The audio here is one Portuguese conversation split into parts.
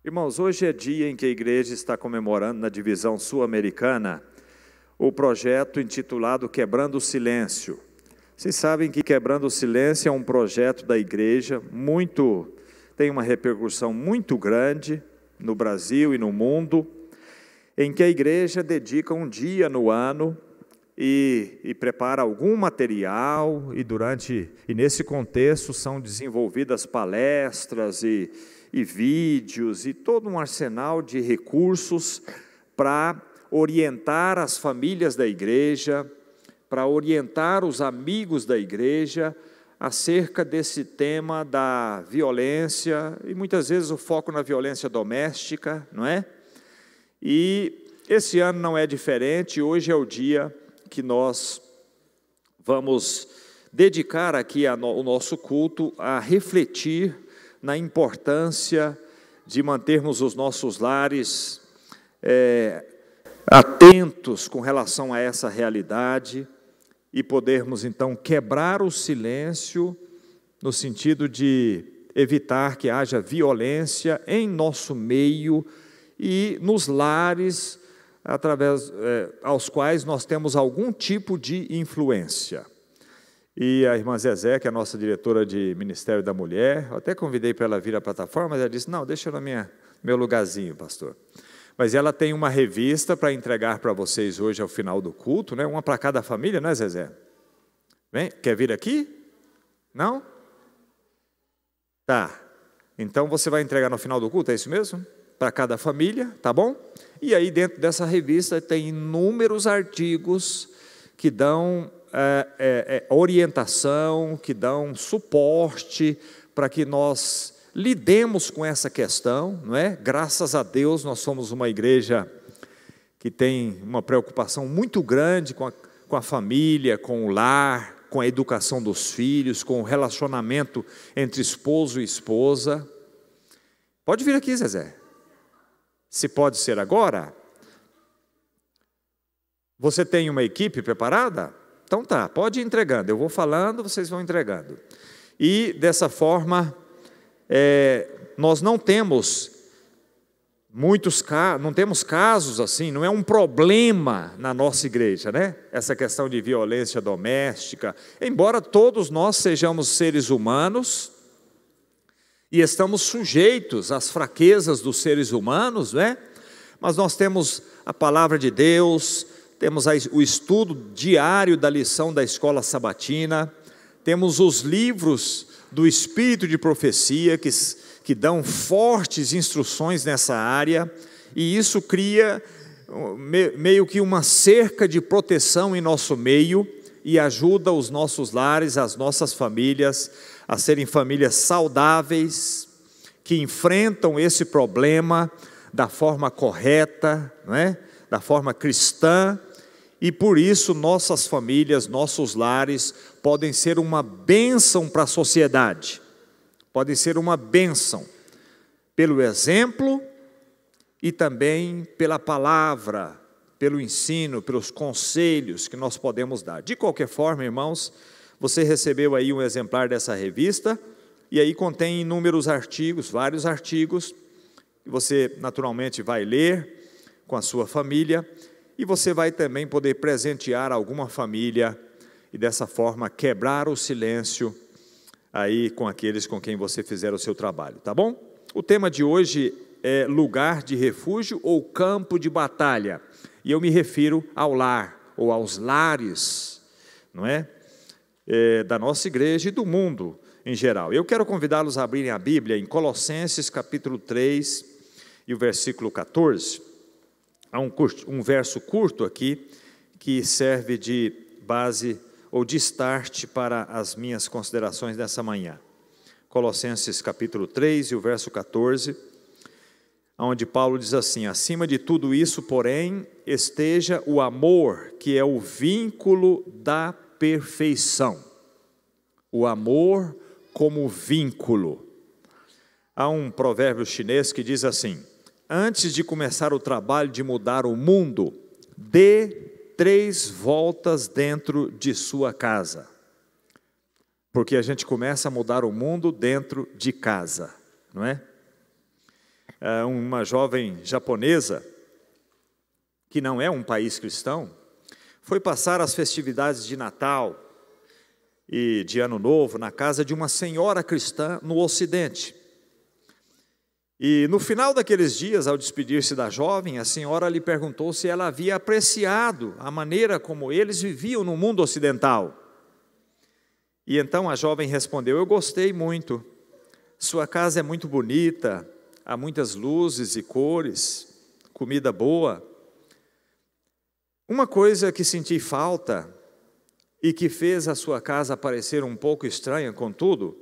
Irmãos, hoje é dia em que a igreja está comemorando na divisão sul-americana o projeto intitulado Quebrando o Silêncio. Vocês sabem que Quebrando o Silêncio é um projeto da igreja, tem uma repercussão muito grande no Brasil e no mundo, em que a igreja dedica um dia no ano e prepara algum material, e nesse contexto são desenvolvidas palestras e vídeos e todo um arsenal de recursos para orientar as famílias da igreja, para orientar os amigos da igreja acerca desse tema da violência, e muitas vezes o foco na violência doméstica, não é? E esse ano não é diferente. Hoje é o dia que nós vamos dedicar aqui o nosso culto a refletir na importância de mantermos os nossos lares atentos com relação a essa realidade e podermos então quebrar o silêncio no sentido de evitar que haja violência em nosso meio e nos lares aos quais nós temos algum tipo de influência. E a irmã Zezé, que é a nossa diretora de Ministério da Mulher, eu até convidei para ela vir à plataforma, mas ela disse, não, deixa eu no meu lugarzinho, pastor. Mas ela tem uma revista para entregar para vocês hoje ao final do culto, né? Uma para cada família, né, Zezé? Vem, quer vir aqui? Não? Tá. Então você vai entregar no final do culto, é isso mesmo? Para cada família, tá bom? E aí dentro dessa revista tem inúmeros artigos que dão orientação, que dão suporte para que nós lidemos com essa questão, não é? Graças a Deus nós somos uma igreja que tem uma preocupação muito grande com a família, com o lar, com a educação dos filhos, com o relacionamento entre esposo e esposa. Pode vir aqui, Zezé. Se pode ser agora? Você tem uma equipe preparada? Então tá, pode ir entregando. Eu vou falando, vocês vão entregando. E dessa forma, nós não temos casos assim, não é um problema na nossa igreja, né? Essa questão de violência doméstica. Embora todos nós sejamos seres humanos e estamos sujeitos às fraquezas dos seres humanos, né? Mas nós temos a palavra de Deus, temos o estudo diário da lição da escola sabatina, temos os livros do Espírito de Profecia que dão fortes instruções nessa área, e isso cria meio que uma cerca de proteção em nosso meio e ajuda os nossos lares, as nossas famílias a serem famílias saudáveis, que enfrentam esse problema da forma correta, não é? Da forma cristã. E por isso nossas famílias, nossos lares podem ser uma bênção para a sociedade, podem ser uma bênção pelo exemplo e também pela palavra, pelo ensino, pelos conselhos que nós podemos dar. De qualquer forma, irmãos, você recebeu aí um exemplar dessa revista e aí contém inúmeros artigos, vários artigos, que você naturalmente vai ler com a sua família. E você vai também poder presentear alguma família e dessa forma quebrar o silêncio aí com aqueles com quem você fizer o seu trabalho, tá bom? O tema de hoje é lugar de refúgio ou campo de batalha. E eu me refiro ao lar ou aos lares, não é? Da nossa igreja e do mundo em geral. Eu quero convidá-los a abrirem a Bíblia em Colossenses capítulo 3 e o versículo 14. Há um verso curto aqui que serve de base ou de start para as minhas considerações dessa manhã. Colossenses capítulo 3 e o verso 14, onde Paulo diz assim: acima de tudo isso, porém, esteja o amor, que é o vínculo da perfeição. O amor como vínculo. Há um provérbio chinês que diz assim: antes de começar o trabalho de mudar o mundo, dê 3 voltas dentro de sua casa. Porque a gente começa a mudar o mundo dentro de casa, não é? uma jovem japonesa, que não é um país cristão, foi passar as festividades de Natal e de Ano Novo na casa de uma senhora cristã no Ocidente. E no final daqueles dias, ao despedir-se da jovem, a senhora lhe perguntou se ela havia apreciado a maneira como eles viviam no mundo ocidental. E então a jovem respondeu: eu gostei muito, sua casa é muito bonita, há muitas luzes e cores, comida boa. Uma coisa que senti falta e que fez a sua casa parecer um pouco estranha, contudo,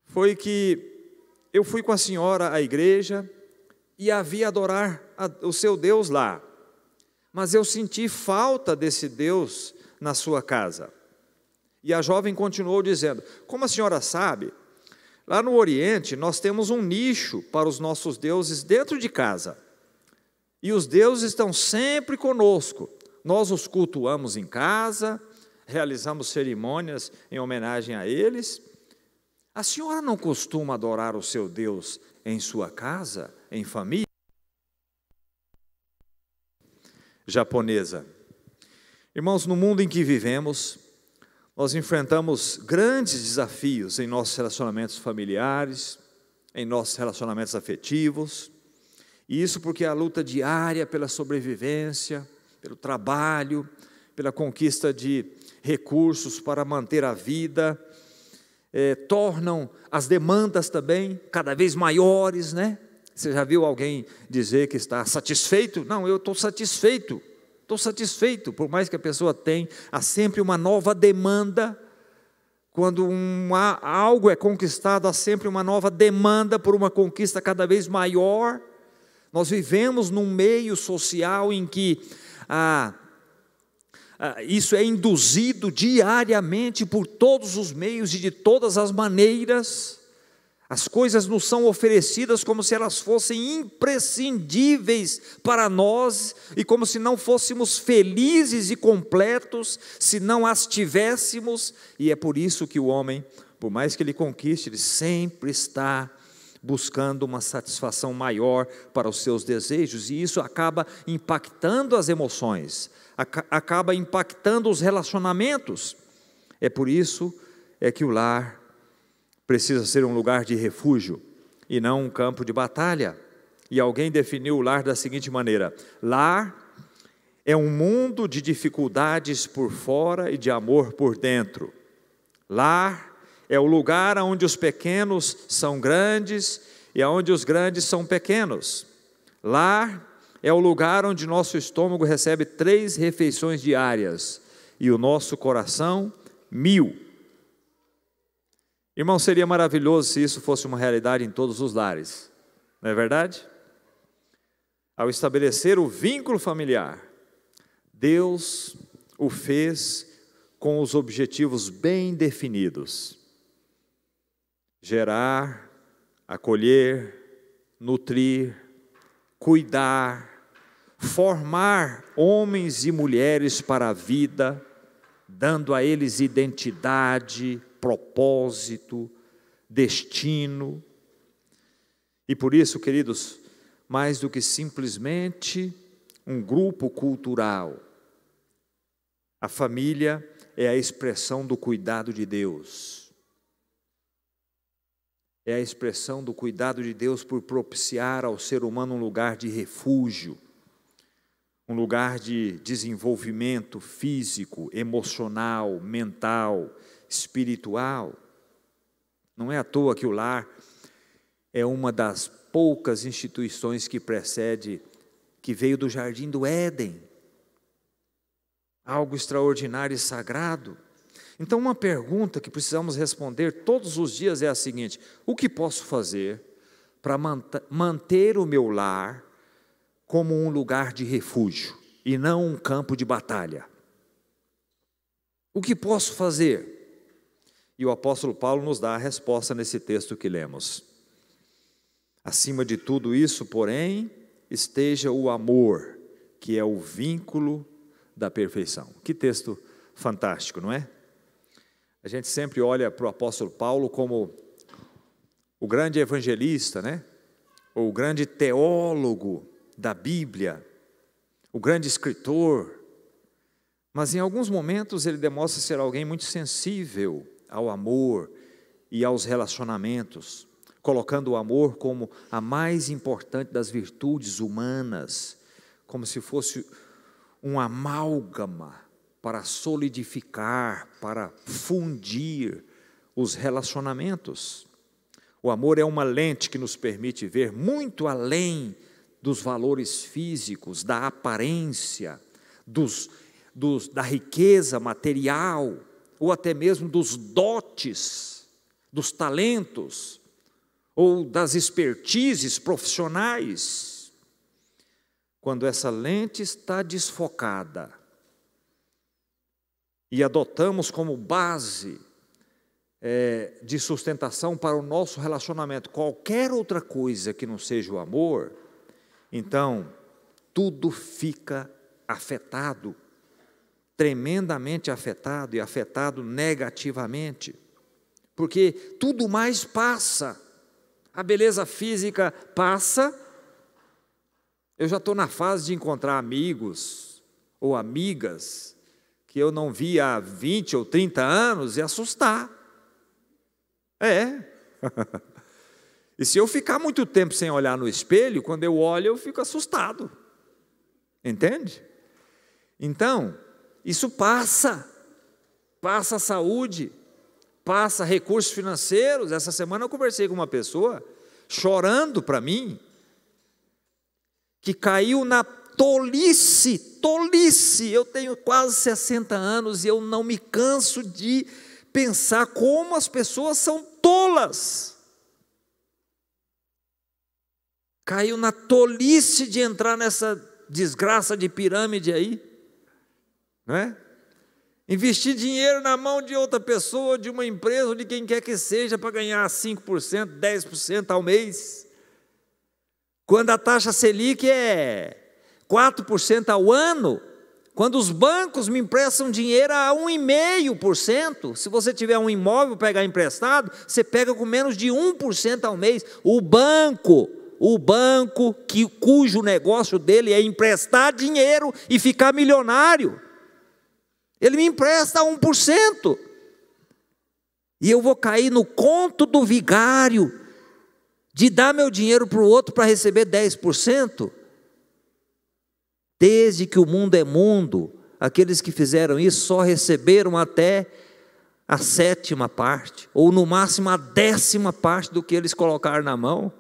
foi que eu fui com a senhora à igreja e a vi adorar o seu Deus lá, mas eu senti falta desse Deus na sua casa. E a jovem continuou dizendo: como a senhora sabe, lá no Oriente nós temos um nicho para os nossos deuses dentro de casa, e os deuses estão sempre conosco. Nós os cultuamos em casa, realizamos cerimônias em homenagem a eles. A senhora não costuma adorar o seu Deus em sua casa, em família? Japonesa. Irmãos, no mundo em que vivemos, nós enfrentamos grandes desafios em nossos relacionamentos familiares, em nossos relacionamentos afetivos, e isso porque a luta diária pela sobrevivência, pelo trabalho, pela conquista de recursos para manter a vida, tornam as demandas também cada vez maiores, né? Você já viu alguém dizer que está satisfeito? Não, eu estou satisfeito, por mais que a pessoa tenha, há sempre uma nova demanda. Quando algo é conquistado, há sempre uma nova demanda por uma conquista cada vez maior. Nós vivemos num meio social em que isso é induzido diariamente por todos os meios e de todas as maneiras. As coisas nos são oferecidas como se elas fossem imprescindíveis para nós e como se não fôssemos felizes e completos se não as tivéssemos. E é por isso que o homem, por mais que ele conquiste, ele sempre está buscando uma satisfação maior para os seus desejos, e isso acaba impactando as emoções, acaba impactando os relacionamentos. É por isso que o lar precisa ser um lugar de refúgio e não um campo de batalha. E alguém definiu o lar da seguinte maneira: lar é um mundo de dificuldades por fora e de amor por dentro. Lar é o lugar onde os pequenos são grandes e onde os grandes são pequenos. Lar é o lugar onde nosso estômago recebe 3 refeições diárias e o nosso coração 1000. Irmão, seria maravilhoso se isso fosse uma realidade em todos os lares, não é verdade? Ao estabelecer o vínculo familiar, Deus o fez com os objetivos bem definidos: gerar, acolher, nutrir, cuidar, formar homens e mulheres para a vida, dando a eles identidade, propósito, destino. E por isso, queridos, mais do que simplesmente um grupo cultural, a família é a expressão do cuidado de Deus. É a expressão do cuidado de Deus por propiciar ao ser humano um lugar de refúgio, um lugar de desenvolvimento físico, emocional, mental, espiritual. Não é à toa que o lar é uma das poucas instituições que veio do Jardim do Éden, algo extraordinário e sagrado. Então, uma pergunta que precisamos responder todos os dias é a seguinte: o que posso fazer para manter o meu lar como um lugar de refúgio e não um campo de batalha? O que posso fazer? E o apóstolo Paulo nos dá a resposta nesse texto que lemos. Acima de tudo isso, porém, esteja o amor, que é o vínculo da perfeição. Que texto fantástico, não é? A gente sempre olha para o apóstolo Paulo como o grande evangelista, né? ou o grande teólogo da Bíblia, o grande escritor, mas em alguns momentos ele demonstra ser alguém muito sensível ao amor e aos relacionamentos, colocando o amor como a mais importante das virtudes humanas, como se fosse um amálgama para solidificar, para fundir os relacionamentos. O amor é uma lente que nos permite ver muito além dos valores físicos, da aparência, da riqueza material, ou até mesmo dos dotes, dos talentos, ou das expertises profissionais. Quando essa lente está desfocada e adotamos como base de sustentação para o nosso relacionamento qualquer outra coisa que não seja o amor, então tudo fica afetado, tremendamente afetado e afetado negativamente, porque tudo mais passa, a beleza física passa. Eu já estou na fase de encontrar amigos ou amigas que eu não via há 20 ou 30 anos e assustar. E se eu ficar muito tempo sem olhar no espelho, quando eu olho eu fico assustado, entende? Então, isso passa a saúde, passa recursos financeiros. Essa semana eu conversei com uma pessoa, chorando para mim, que caiu na tolice, eu tenho quase 60 anos e eu não me canso de pensar como as pessoas são tolas. Caiu na tolice de entrar nessa desgraça de pirâmide aí, não é? Investir dinheiro na mão de outra pessoa, de uma empresa, ou de quem quer que seja, para ganhar 5%, 10% ao mês, quando a taxa Selic é 4% ao ano, quando os bancos me emprestam dinheiro a 1,5%, se você tiver um imóvel pegar emprestado, você pega com menos de 1% ao mês. O banco cujo negócio dele é emprestar dinheiro e ficar milionário, ele me empresta 1%, e eu vou cair no conto do vigário, de dar meu dinheiro para o outro para receber 10%, desde que o mundo é mundo, aqueles que fizeram isso só receberam até a 7ª parte, ou no máximo a 10ª parte do que eles colocaram na mão,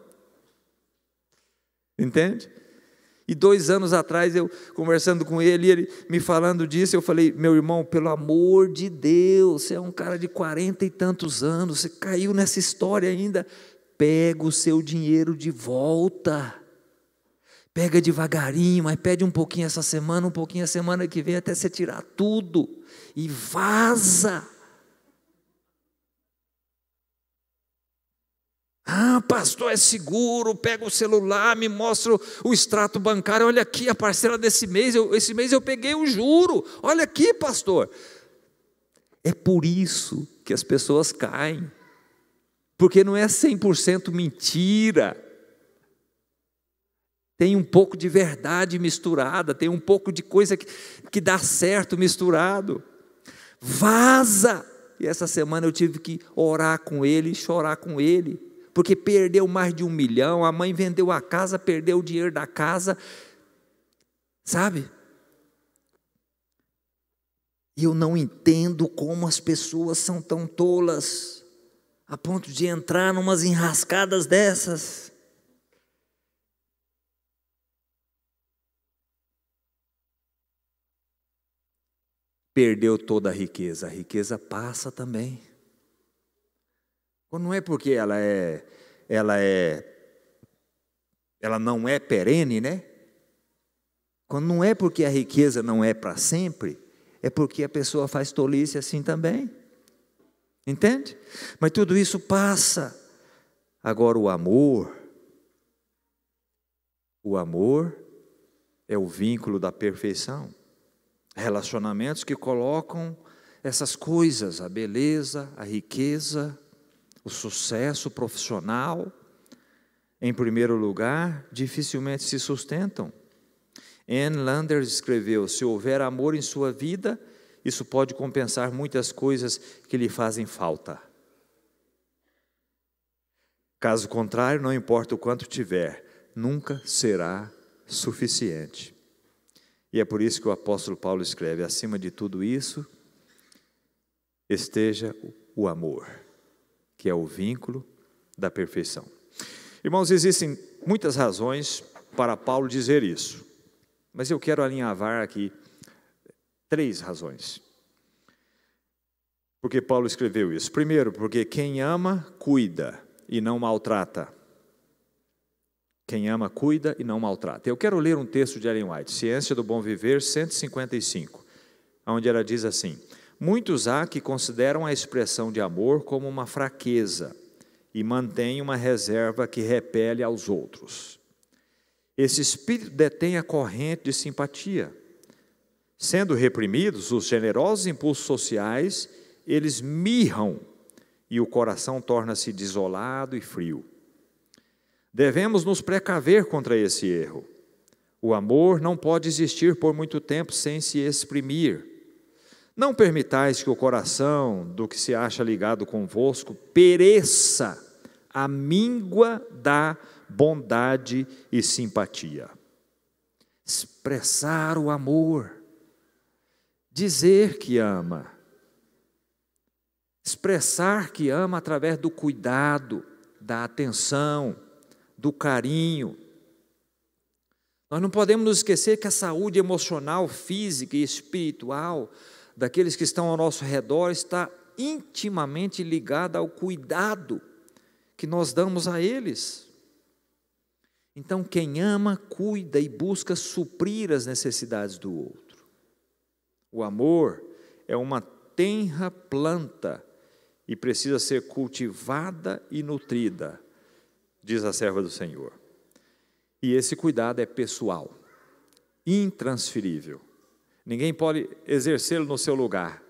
entende? E 2 anos atrás, eu conversando com ele, e ele me falando disso, eu falei: meu irmão, pelo amor de Deus, você é um cara de 40 e tantos anos, você caiu nessa história ainda, pega o seu dinheiro de volta, pega devagarinho, mas pede um pouquinho essa semana, um pouquinho a semana que vem, até você tirar tudo, e vaza. Ah, pastor, é seguro, pega o celular, me mostra o extrato bancário, olha aqui a parcela desse mês, esse mês eu peguei o juro, olha aqui, pastor. É por isso que as pessoas caem, porque não é 100% mentira, tem um pouco de verdade misturada, tem um pouco de coisa que dá certo misturado, vaza. E essa semana eu tive que orar com ele, chorar com ele, porque perdeu mais de 1 milhão, a mãe vendeu a casa, perdeu o dinheiro da casa, sabe? E eu não entendo como as pessoas são tão tolas, a ponto de entrar numas enrascadas dessas. Perdeu toda a riqueza passa também. Quando não é porque ela não é perene, né? Quando não é porque a riqueza não é para sempre, é porque a pessoa faz tolice assim também, entende? Mas tudo isso passa. Agora o amor é o vínculo da perfeição, relacionamentos que colocam essas coisas, a beleza, a riqueza, o sucesso profissional, em primeiro lugar, dificilmente se sustentam. Ann Landers escreveu: se houver amor em sua vida, isso pode compensar muitas coisas que lhe fazem falta. Caso contrário, não importa o quanto tiver, nunca será suficiente. E é por isso que o apóstolo Paulo escreve: acima de tudo isso, esteja o amor, que é o vínculo da perfeição. Irmãos, existem muitas razões para Paulo dizer isso, mas eu quero alinhavar aqui 3 razões. Porque Paulo escreveu isso? Primeiro, porque quem ama, cuida e não maltrata. Quem ama, cuida e não maltrata. Eu quero ler um texto de Ellen White, Ciência do Bom Viver, 155, onde ela diz assim: muitos há que consideram a expressão de amor como uma fraqueza e mantêm uma reserva que repele aos outros. Esse espírito detém a corrente de simpatia. Sendo reprimidos os generosos impulsos sociais, eles mirram e o coração torna-se desolado e frio. Devemos nos precaver contra esse erro. O amor não pode existir por muito tempo sem se exprimir. Não permitais que o coração do que se acha ligado convosco pereça à míngua da bondade e simpatia. Expressar o amor, dizer que ama, expressar que ama através do cuidado, da atenção, do carinho. Nós não podemos nos esquecer que a saúde emocional, física e espiritual daqueles que estão ao nosso redor está intimamente ligada ao cuidado que nós damos a eles. Então, quem ama, cuida e busca suprir as necessidades do outro. O amor é uma tenra planta e precisa ser cultivada e nutrida, diz a serva do Senhor. E esse cuidado é pessoal, intransferível. Ninguém pode exercê-lo no seu lugar.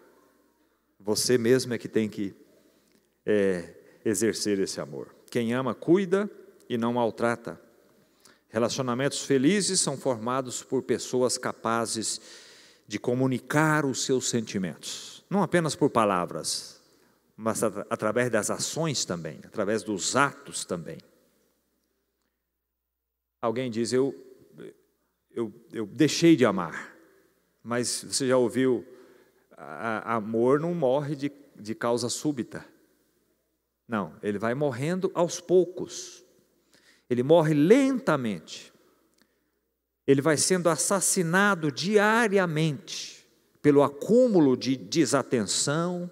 Você mesmo é que tem que exercer esse amor. Quem ama, cuida e não maltrata. Relacionamentos felizes são formados por pessoas capazes de comunicar os seus sentimentos. Não apenas por palavras, mas através das ações também, através dos atos também. Alguém diz: eu deixei de amar. Mas você já ouviu, amor não morre de causa súbita. Não, ele vai morrendo aos poucos. Ele morre lentamente. Ele vai sendo assassinado diariamente pelo acúmulo de desatenção,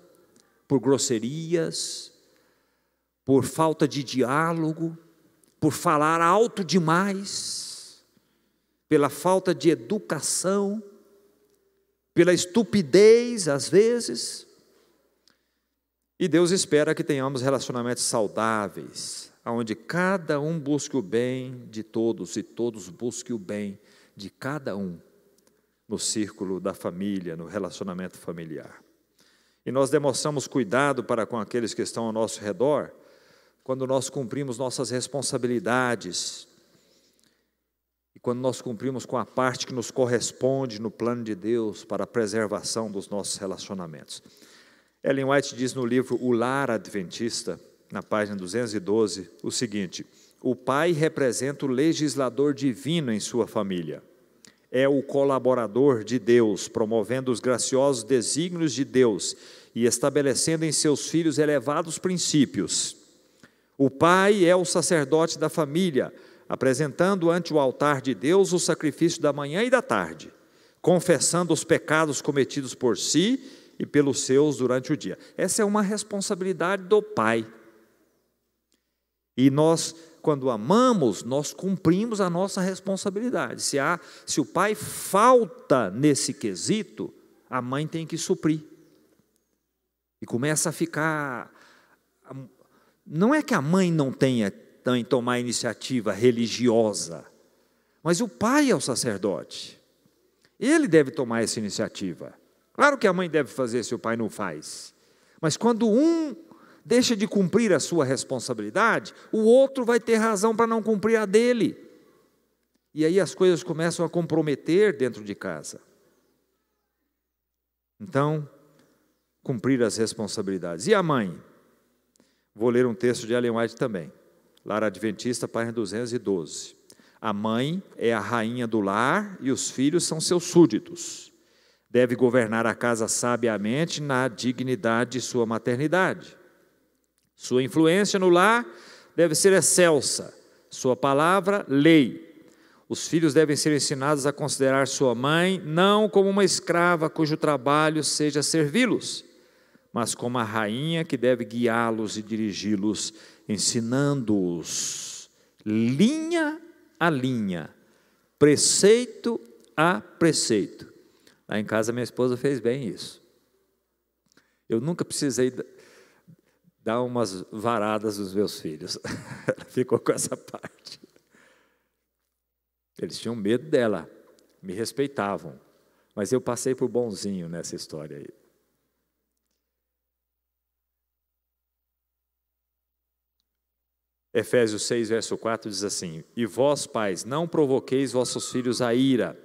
por grosserias, por falta de diálogo, por falar alto demais, pela falta de educação, pela estupidez, às vezes. E Deus espera que tenhamos relacionamentos saudáveis, onde cada um busque o bem de todos e todos busquem o bem de cada um, no círculo da família, no relacionamento familiar. E nós demonstramos cuidado para com aqueles que estão ao nosso redor, quando nós cumprimos nossas responsabilidades, e quando nós cumprimos com a parte que nos corresponde no plano de Deus para a preservação dos nossos relacionamentos. Ellen White diz no livro O Lar Adventista, na página 212, o seguinte: o pai representa o legislador divino em sua família. É o colaborador de Deus, promovendo os graciosos desígnios de Deus e estabelecendo em seus filhos elevados princípios. O pai é o sacerdote da família, apresentando ante o altar de Deus o sacrifício da manhã e da tarde, confessando os pecados cometidos por si e pelos seus durante o dia. Essa é uma responsabilidade do pai. E nós, quando amamos, nós cumprimos a nossa responsabilidade. Se o pai falta nesse quesito, a mãe tem que suprir. E começa a ficar... Não é que a mãe não tenha em tomar iniciativa religiosa, mas o pai é o sacerdote. Ele deve tomar essa iniciativa. Claro que a mãe deve fazer se o pai não faz. Mas quando um deixa de cumprir a sua responsabilidade, o outro vai ter razão para não cumprir a dele. E aí as coisas começam a comprometer dentro de casa. Então, cumprir as responsabilidades. E a mãe? Vou ler um texto de Ellen White também. Lar Adventista, página 212. A mãe é a rainha do lar e os filhos são seus súditos. Deve governar a casa sabiamente na dignidade de sua maternidade. Sua influência no lar deve ser excelsa. Sua palavra, lei. Os filhos devem ser ensinados a considerar sua mãe não como uma escrava cujo trabalho seja servi-los, mas como a rainha que deve guiá-los e dirigi-los, ensinando-os linha a linha, preceito a preceito. Lá em casa minha esposa fez bem isso. Eu nunca precisei dar umas varadas nos meus filhos. Ela ficou com essa parte. Eles tinham medo dela, me respeitavam, mas eu passei por bonzinho nessa história aí. Efésios 6, verso 4 diz assim: E vós, pais, não provoqueis vossos filhos a ira,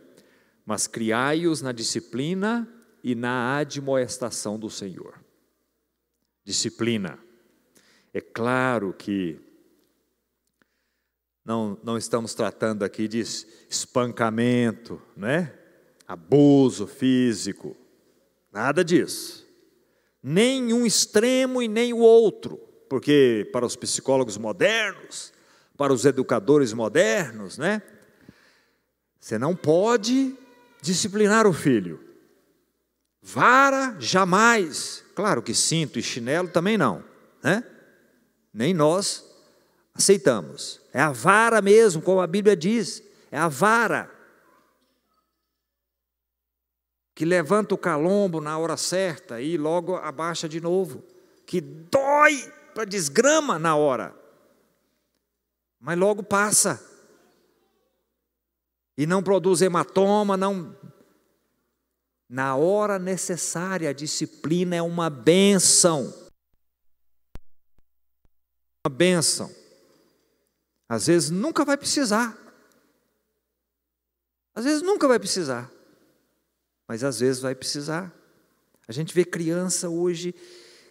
mas criai-os na disciplina e na admoestação do Senhor. Disciplina. É claro que não estamos tratando aqui de espancamento, né? Abuso físico, nada disso. Nem um extremo e nem o outro, porque para os psicólogos modernos, para os educadores modernos, né? Você não pode disciplinar o filho. Vara, jamais. Claro que cinto e chinelo também não, né? Nem nós aceitamos. É a vara mesmo, como a Bíblia diz. É a vara que levanta o calombo na hora certa e logo abaixa de novo. Que dói para desgrama na hora, mas logo passa. E não produz hematoma, não. Na hora necessária, a disciplina é uma bênção. Uma bênção. Às vezes nunca vai precisar. Às vezes nunca vai precisar. Mas às vezes vai precisar. A gente vê criança hoje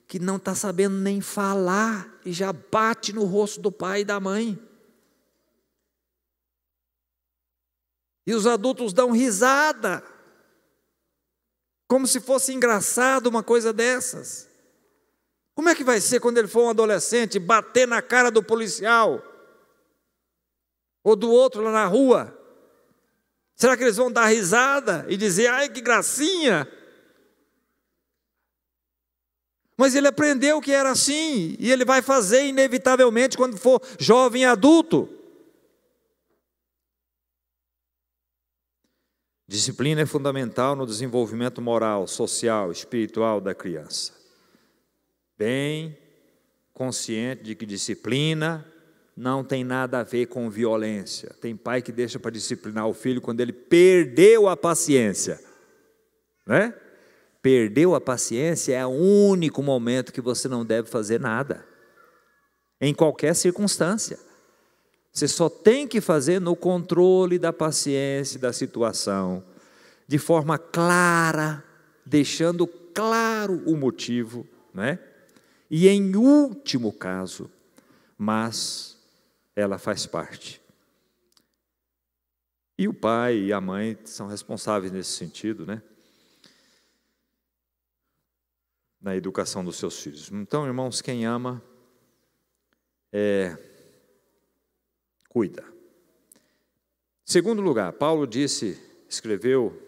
que não está sabendo nem falar e já bate no rosto do pai e da mãe. E os adultos dão risada, como se fosse engraçado uma coisa dessas. Como é que vai ser quando ele for um adolescente bater na cara do policial? Ou do outro lá na rua? Será que eles vão dar risada e dizer, ai que gracinha? Mas ele aprendeu que era assim, e ele vai fazer inevitavelmente quando for jovem e adulto. Disciplina é fundamental no desenvolvimento moral, social, espiritual da criança. Bem consciente de que disciplina não tem nada a ver com violência. Tem pai que deixa para disciplinar o filho quando ele perdeu a paciência, né? Perdeu a paciência é o único momento que você não deve fazer nada, em qualquer circunstância. Você só tem que fazer no controle da paciência da situação, de forma clara, deixando claro o motivo, né? E em último caso, mas ela faz parte. E o pai e a mãe são responsáveis nesse sentido, né? Na educação dos seus filhos. Então, irmãos, quem ama, cuida. Segundo lugar, Paulo escreveu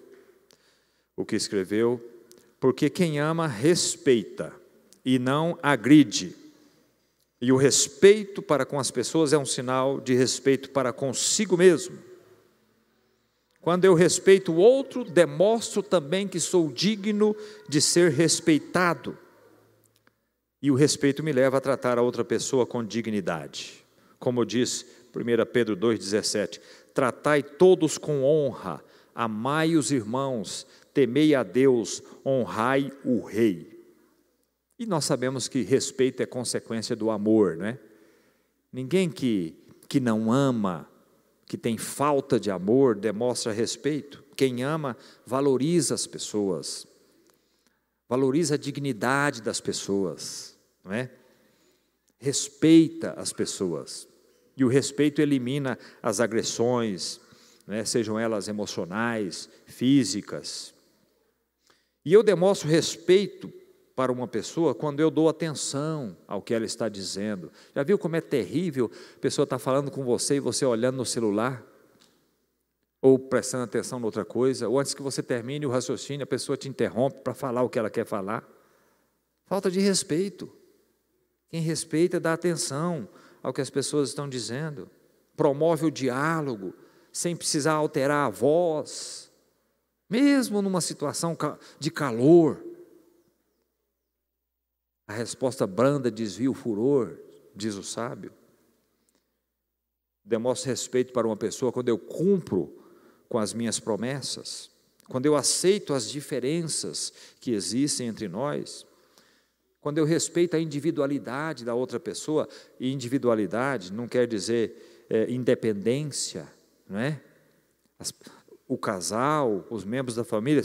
o que escreveu, porque quem ama respeita e não agride. E o respeito para com as pessoas é um sinal de respeito para consigo mesmo. Quando eu respeito o outro, demonstro também que sou digno de ser respeitado. E o respeito me leva a tratar a outra pessoa com dignidade. Como diz 1 Pedro 2,17, tratai todos com honra, amai os irmãos, temei a Deus, honrai o rei. E nós sabemos que respeito é consequência do amor, não é? Ninguém que não ama, que tem falta de amor, demonstra respeito. Quem ama, valoriza as pessoas, valoriza a dignidade das pessoas, não é? Respeita as pessoas. E o respeito elimina as agressões, não é? Sejam elas emocionais, físicas. E eu demonstro respeito para uma pessoa quando eu dou atenção ao que ela está dizendo. Já viu como é terrível a pessoa estar falando com você e você olhando no celular? Ou prestando atenção em outra coisa? Ou antes que você termine o raciocínio, a pessoa te interrompe para falar o que ela quer falar? Falta de respeito. Quem respeita dá atenção ao que as pessoas estão dizendo. Promove o diálogo, sem precisar alterar a voz. Mesmo numa situação de calor. A resposta branda desvia o furor, diz o sábio. Demonstro respeito para uma pessoa quando eu cumpro com as minhas promessas, quando eu aceito as diferenças que existem entre nós, quando eu respeito a individualidade da outra pessoa. E individualidade não quer dizer independência, não é? O casal, os membros da família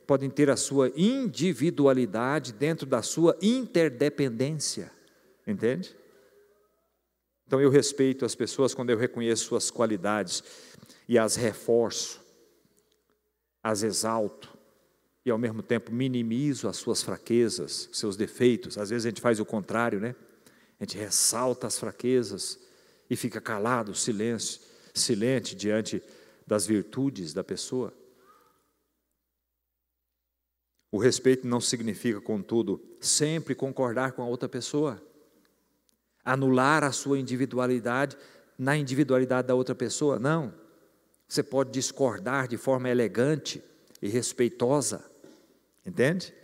podem ter a sua individualidade dentro da sua interdependência, entende? Então eu respeito as pessoas quando eu reconheço suas qualidades e as reforço, as exalto e ao mesmo tempo minimizo as suas fraquezas, seus defeitos. Às vezes a gente faz o contrário, né? A gente ressalta as fraquezas e fica calado, silente diante das virtudes da pessoa. O respeito não significa, contudo, sempre concordar com a outra pessoa, anular a sua individualidade na individualidade da outra pessoa. Não, você pode discordar de forma elegante e respeitosa, entende?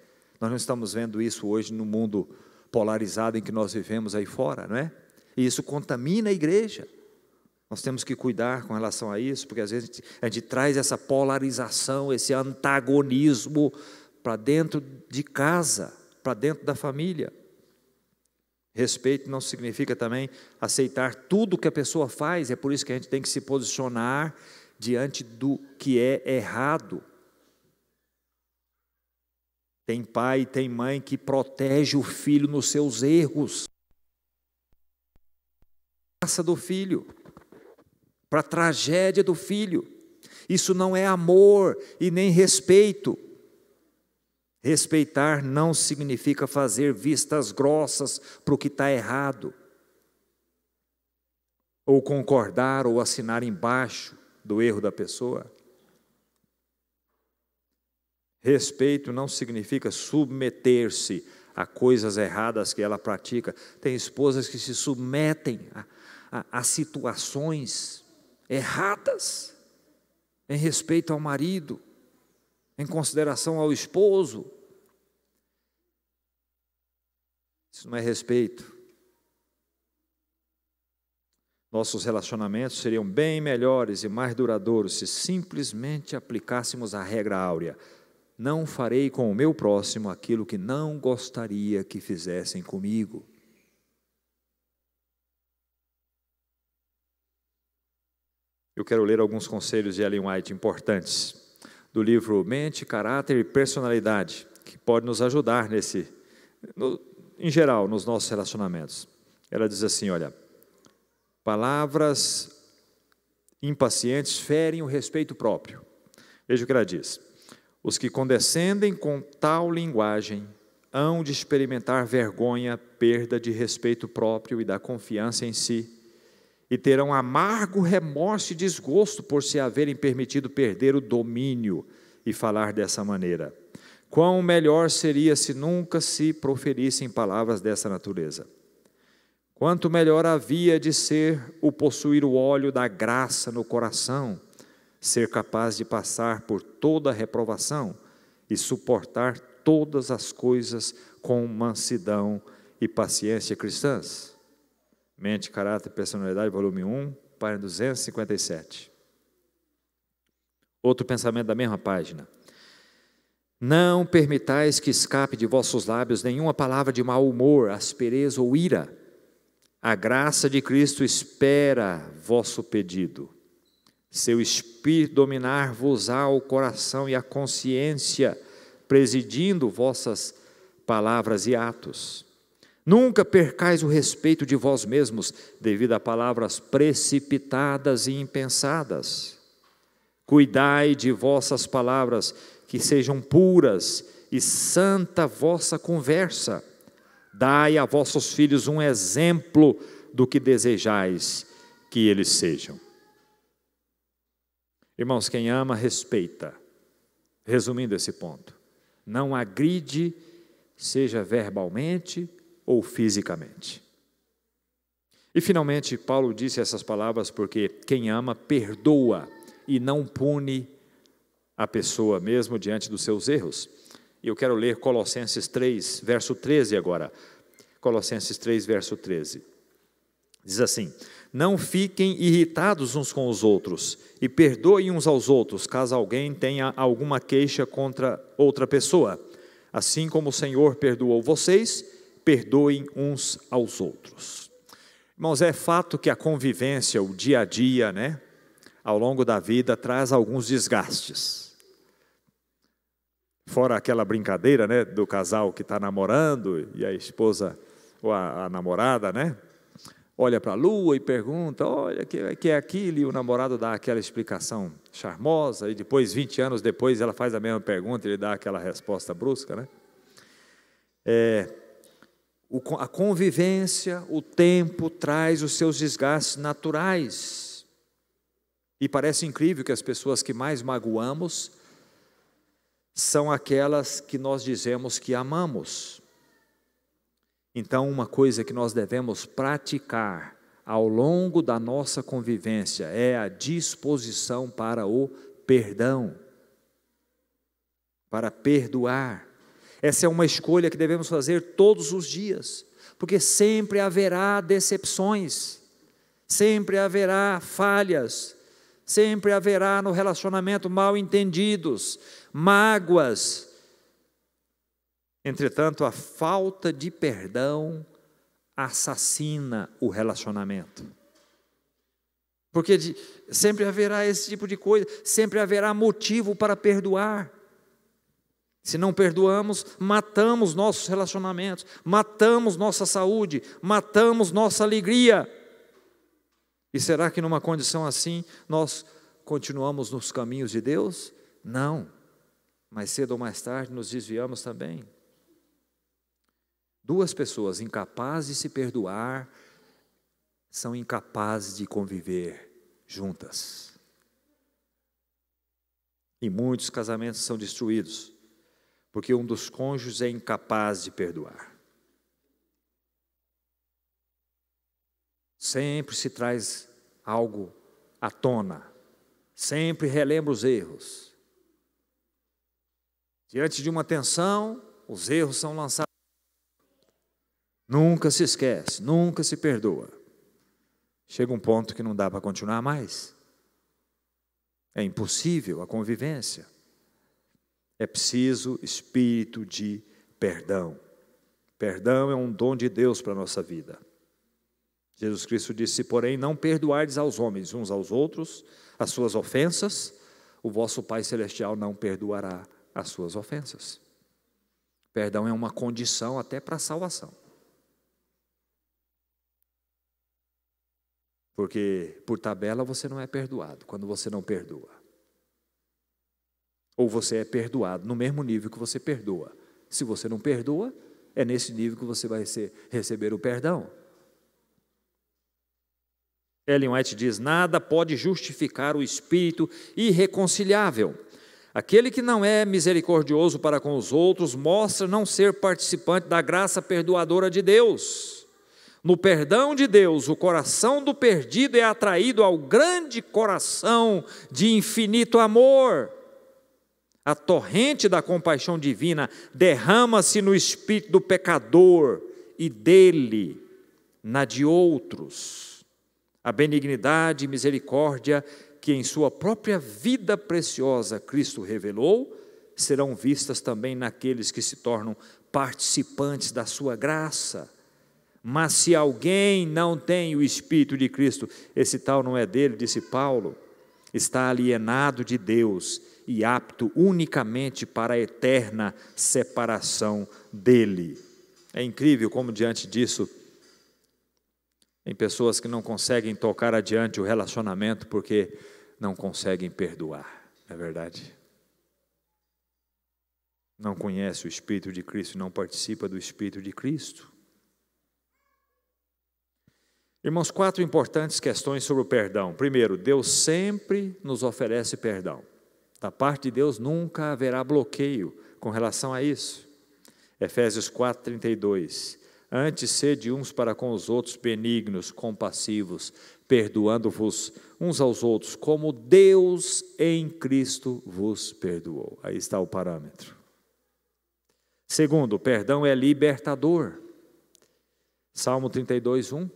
Nós não estamos vendo isso hoje no mundo polarizado em que nós vivemos aí fora, não é? E isso contamina a igreja. Nós temos que cuidar com relação a isso, porque às vezes a gente traz essa polarização, esse antagonismo para dentro de casa, para dentro da família. Respeito não significa também aceitar tudo que a pessoa faz. É por isso que a gente tem que se posicionar diante do que é errado. Tem pai e tem mãe que protege o filho nos seus erros. Passa do filho, para a tragédia do filho. Isso não é amor e nem respeito. Respeitar não significa fazer vistas grossas para o que está errado, ou concordar ou assinar embaixo do erro da pessoa. Respeito não significa submeter-se a coisas erradas que ela pratica. Tem esposas que se submetem a situações erradas, em respeito ao marido, em consideração ao esposo. Isso não é respeito. Nossos relacionamentos seriam bem melhores e mais duradouros se simplesmente aplicássemos a regra áurea: não farei com o meu próximo aquilo que não gostaria que fizessem comigo. Eu quero ler alguns conselhos de Ellen White importantes, do livro Mente, Caráter e Personalidade, que pode nos ajudar em geral, nos nossos relacionamentos. Ela diz assim, olha: palavras impacientes ferem o respeito próprio. Veja o que ela diz: os que condescendem com tal linguagem hão de experimentar vergonha, perda de respeito próprio e da confiança em si, e terão amargo remorso e desgosto por se haverem permitido perder o domínio e falar dessa maneira. Quão melhor seria se nunca se proferissem palavras dessa natureza. Quanto melhor havia de ser o possuir o óleo da graça no coração, ser capaz de passar por toda a reprovação e suportar todas as coisas com mansidão e paciência cristãs. Mente, Caráter e Personalidade, volume 1, página 257. Outro pensamento da mesma página: Não permitais que escape de vossos lábios nenhuma palavra de mau humor, aspereza ou ira. A graça de Cristo espera vosso pedido. Seu Espírito dominar-vos-á o coração e a consciência, presidindo vossas palavras e atos. Nunca percais o respeito de vós mesmos, devido a palavras precipitadas e impensadas. Cuidai de vossas palavras, que sejam puras, e santa vossa conversa. Dai a vossos filhos um exemplo do que desejais que eles sejam. Irmãos, quem ama, respeita. Resumindo esse ponto, não agride, seja verbalmente ou fisicamente. E finalmente, Paulo disse essas palavras porque quem ama, perdoa e não pune a pessoa mesmo diante dos seus erros. E eu quero ler Colossenses 3, verso 13 agora. Colossenses 3, verso 13. Diz assim: não fiquem irritados uns com os outros e perdoem uns aos outros, caso alguém tenha alguma queixa contra outra pessoa. Assim como o Senhor perdoou vocês, perdoem uns aos outros. Irmãos, é fato que a convivência, o dia a dia, ao longo da vida, traz alguns desgastes. Fora aquela brincadeira, do casal que está namorando e a esposa ou a namorada, olha para a lua e pergunta, olha, que é aquilo, e o namorado dá aquela explicação charmosa, e depois, 20 anos depois, ela faz a mesma pergunta e ele dá aquela resposta brusca, A convivência, o tempo traz os seus desgastes naturais, e parece incrível que as pessoas que mais magoamos são aquelas que nós dizemos que amamos. Então, uma coisa que nós devemos praticar ao longo da nossa convivência é a disposição para o perdão, para perdoar. Essa é uma escolha que devemos fazer todos os dias, porque sempre haverá decepções, sempre haverá falhas, sempre haverá no relacionamento mal entendidos, mágoas. Entretanto, a falta de perdão assassina o relacionamento. Porque sempre haverá esse tipo de coisa, sempre haverá motivo para perdoar. Se não perdoamos, matamos nossos relacionamentos, matamos nossa saúde, matamos nossa alegria. E será que numa condição assim, nós continuamos nos caminhos de Deus? Não, mais cedo ou mais tarde nos desviamos também. Duas pessoas incapazes de se perdoar são incapazes de conviver juntas. E muitos casamentos são destruídos, porque um dos cônjuges é incapaz de perdoar. Sempre se traz algo à tona, sempre relembra os erros. Diante de uma tensão, os erros são lançados. Nunca se esquece, nunca se perdoa. Chega um ponto que não dá para continuar mais. É impossível a convivência. É preciso espírito de perdão. Perdão é um dom de Deus para a nossa vida. Jesus Cristo disse, porém, não perdoardes aos homens uns aos outros as suas ofensas, o vosso Pai Celestial não perdoará as suas ofensas. Perdão é uma condição até para a salvação. Porque, por tabela, você não é perdoado quando você não perdoa. Ou você é perdoado no mesmo nível que você perdoa. Se você não perdoa, é nesse nível que você vai receber o perdão. Ellen White diz, nada pode justificar o espírito irreconciliável. Aquele que não é misericordioso para com os outros mostra não ser participante da graça perdoadora de Deus. No perdão de Deus, o coração do perdido é atraído ao grande coração de infinito amor. A torrente da compaixão divina derrama-se no espírito do pecador e dele na de outros. A benignidade e misericórdia que em sua própria vida preciosa Cristo revelou, serão vistas também naqueles que se tornam participantes da sua graça. Mas se alguém não tem o Espírito de Cristo, esse tal não é dele, disse Paulo, está alienado de Deus e apto unicamente para a eterna separação dele. É incrível como diante disso, tem pessoas que não conseguem tocar adiante o relacionamento porque não conseguem perdoar, não é verdade? Não conhece o Espírito de Cristo, não participa do Espírito de Cristo. Irmãos, 4 importantes questões sobre o perdão. Primeiro, Deus sempre nos oferece perdão. Da parte de Deus nunca haverá bloqueio com relação a isso. Efésios 4:32. Antes sede uns para com os outros benignos, compassivos, perdoando-vos uns aos outros, como Deus em Cristo vos perdoou. Aí está o parâmetro. Segundo, o perdão é libertador. Salmo 32:1.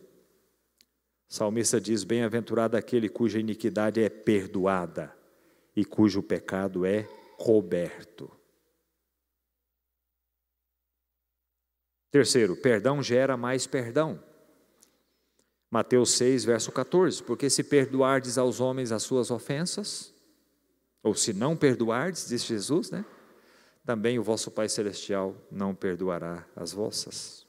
O salmista diz: bem-aventurado aquele cuja iniquidade é perdoada e cujo pecado é coberto. Terceiro, perdão gera mais perdão. Mateus 6, verso 14, porque se perdoardes aos homens as suas ofensas, ou se não perdoardes, diz Jesus, né? Também o vosso Pai Celestial não perdoará as vossas.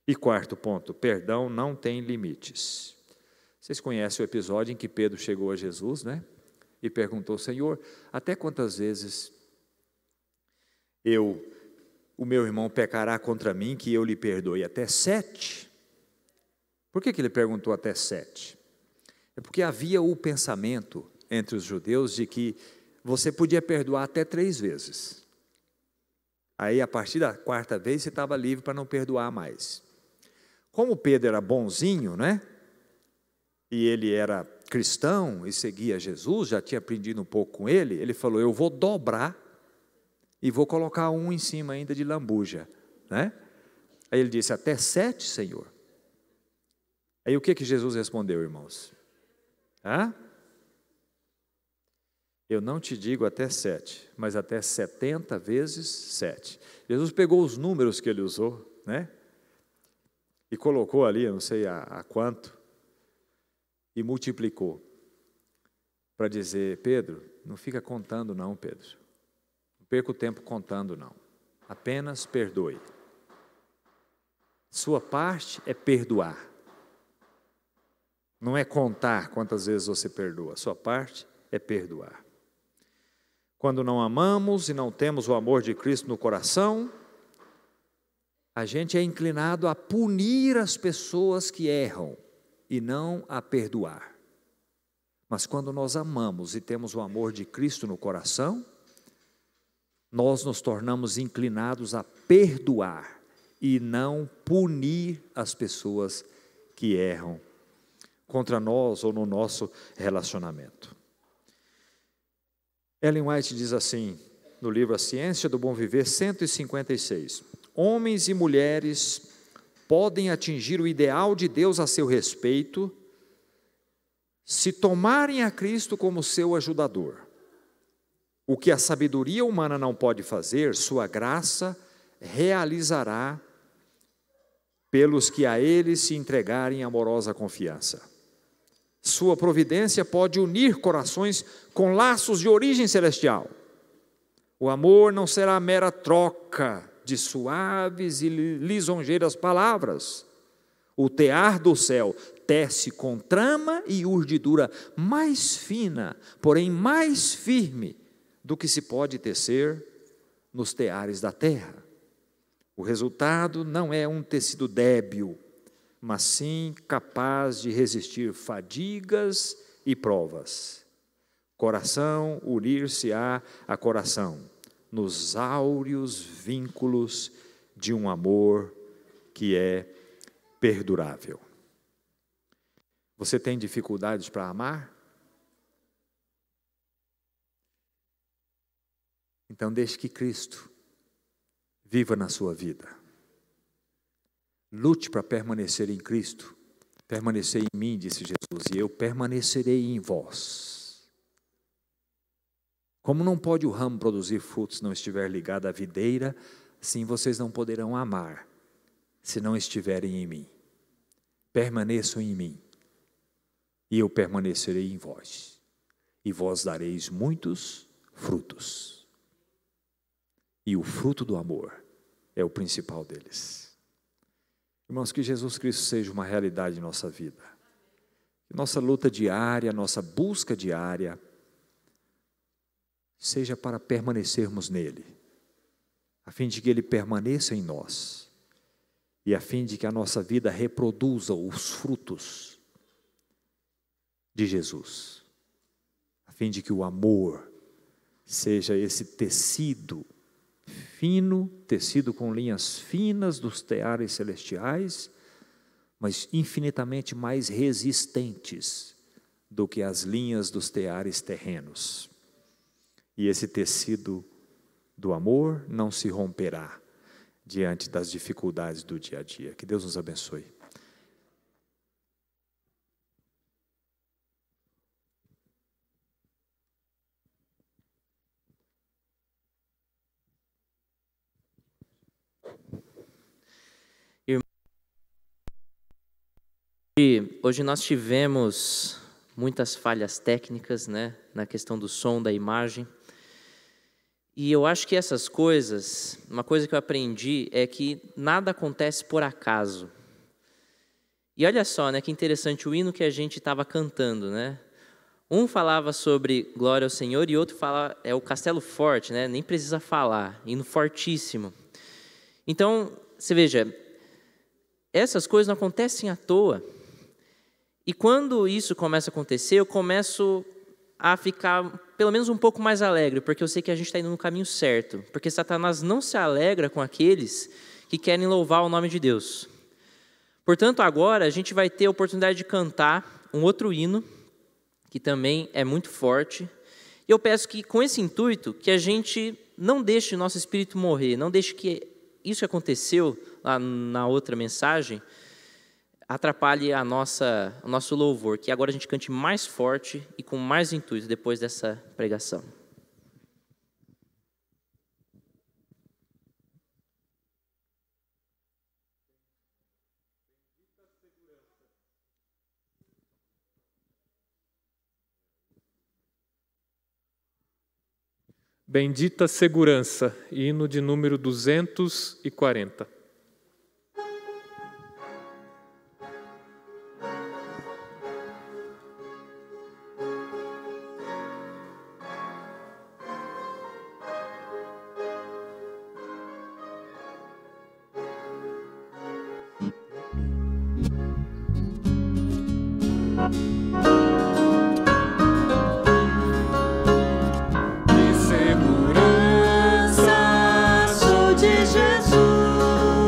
E quarto ponto, perdão não tem limites. Vocês conhecem o episódio em que Pedro chegou a Jesus, né? E perguntou: Senhor, até quantas vezes o meu irmão pecará contra mim que eu lhe perdoe? Até 7? Por que ele perguntou até 7? É porque havia o pensamento entre os judeus de que você podia perdoar até 3 vezes. Aí, a partir da 4ª vez, você estava livre para não perdoar mais. Como Pedro era bonzinho, né? E ele era cristão e seguia Jesus, já tinha aprendido um pouco com ele, ele falou: eu vou dobrar e vou colocar um em cima ainda de lambuja, né? Aí ele disse: até 7, Senhor? Aí o que Jesus respondeu, irmãos? Eu não te digo até 7, mas até 70 vezes 7. Jesus pegou os números que ele usou, né? E colocou ali, eu não sei a quanto, e multiplicou, para dizer: Pedro, não fica contando não, Pedro. Não perca o tempo contando não. Apenas perdoe. Sua parte é perdoar. Não é contar quantas vezes você perdoa. Sua parte é perdoar. Quando não amamos e não temos o amor de Cristo no coração, a gente é inclinado a punir as pessoas que erram e não a perdoar. Mas quando nós amamos e temos o amor de Cristo no coração, nós nos tornamos inclinados a perdoar e não punir as pessoas que erram contra nós ou no nosso relacionamento. Ellen White diz assim, no livro A Ciência do Bom Viver, 156, homens e mulheres podem atingir o ideal de Deus a seu respeito se tomarem a Cristo como seu ajudador. O que a sabedoria humana não pode fazer, sua graça realizará pelos que a Ele se entregarem em amorosa confiança. Sua providência pode unir corações com laços de origem celestial. O amor não será mera troca de suaves e lisonjeiras palavras. O tear do céu tece com trama e urdidura mais fina, porém mais firme do que se pode tecer nos teares da terra. O resultado não é um tecido débil, mas sim capaz de resistir fadigas e provas. Coração unir-se-á a coração, nos áureos vínculos de um amor que é perdurável. Você tem dificuldades para amar? Então deixe que Cristo viva na sua vida. Lute para permanecer em Cristo. Permanecer em mim, disse Jesus, e eu permanecerei em vós. Como não pode o ramo produzir frutos se não estiver ligado à videira, assim vocês não poderão amar, se não estiverem em mim. Permaneçam em mim, e eu permanecerei em vós, e vós dareis muitos frutos. E o fruto do amor é o principal deles. Irmãos, que Jesus Cristo seja uma realidade em nossa vida. Que nossa luta diária, nossa busca diária, seja para permanecermos nele, a fim de que ele permaneça em nós, e a fim de que a nossa vida reproduza os frutos de Jesus, a fim de que o amor seja esse tecido fino, tecido com linhas finas dos teares celestiais, mas infinitamente mais resistentes do que as linhas dos teares terrenos. E esse tecido do amor não se romperá diante das dificuldades do dia a dia. Que Deus nos abençoe. Hoje nós tivemos muitas falhas técnicas, né, na questão do som, da imagem. E eu acho que essas coisas, uma coisa que eu aprendi é que nada acontece por acaso. E olha só, né, que interessante o hino que a gente estava cantando, né? Um falava sobre glória ao Senhor e outro fala é o Castelo Forte, né? Nem precisa falar, hino fortíssimo. Então, você veja, essas coisas não acontecem à toa. E quando isso começa a acontecer, eu começo a ficar pelo menos um pouco mais alegre, porque eu sei que a gente está indo no caminho certo. Porque Satanás não se alegra com aqueles que querem louvar o nome de Deus. Portanto, agora a gente vai ter a oportunidade de cantar um outro hino, que também é muito forte. E eu peço que, com esse intuito, que a gente não deixe o nosso espírito morrer, não deixe que isso que aconteceu lá na outra mensagem atrapalhe o nosso louvor, que agora a gente cante mais forte e com mais intuito depois dessa pregação. Bendita Segurança, hino de número 240. De segurança sou de Jesus.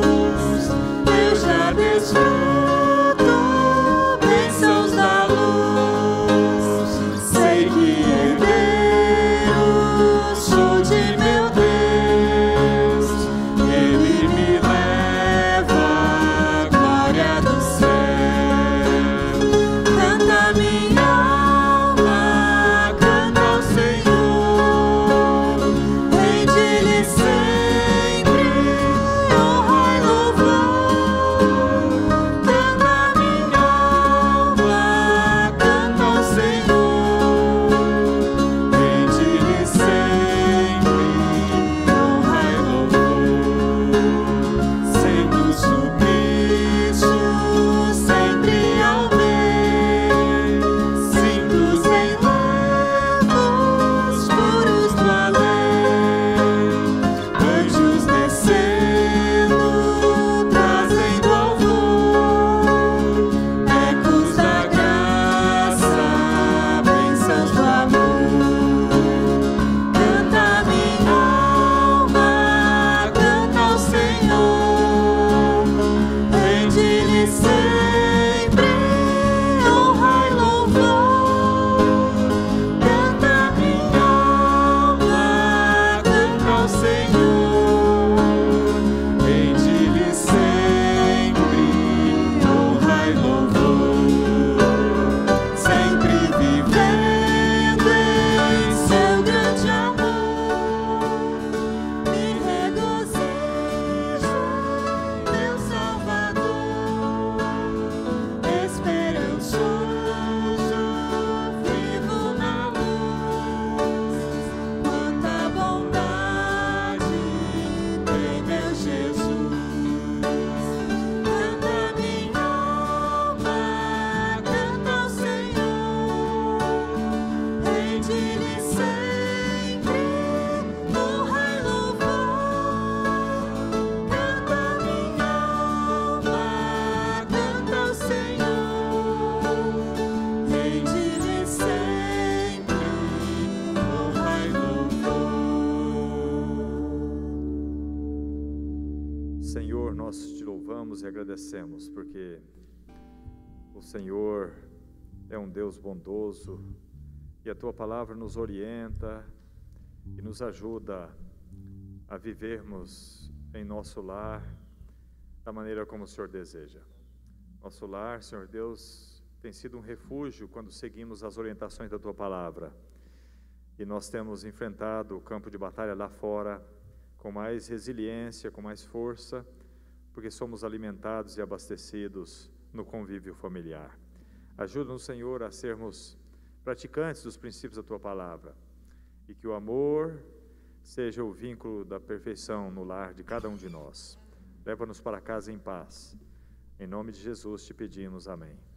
louvamos e agradecemos, porque o Senhor é um Deus bondoso e a Tua palavra nos orienta e nos ajuda a vivermos em nosso lar da maneira como o Senhor deseja. Nosso lar, Senhor Deus, tem sido um refúgio quando seguimos as orientações da Tua palavra. E nós temos enfrentado o campo de batalha lá fora com mais resiliência, com mais força, porque somos alimentados e abastecidos no convívio familiar. Ajuda-nos, Senhor, a sermos praticantes dos princípios da Tua palavra e que o amor seja o vínculo da perfeição no lar de cada um de nós. Leva-nos para casa em paz. Em nome de Jesus te pedimos, amém.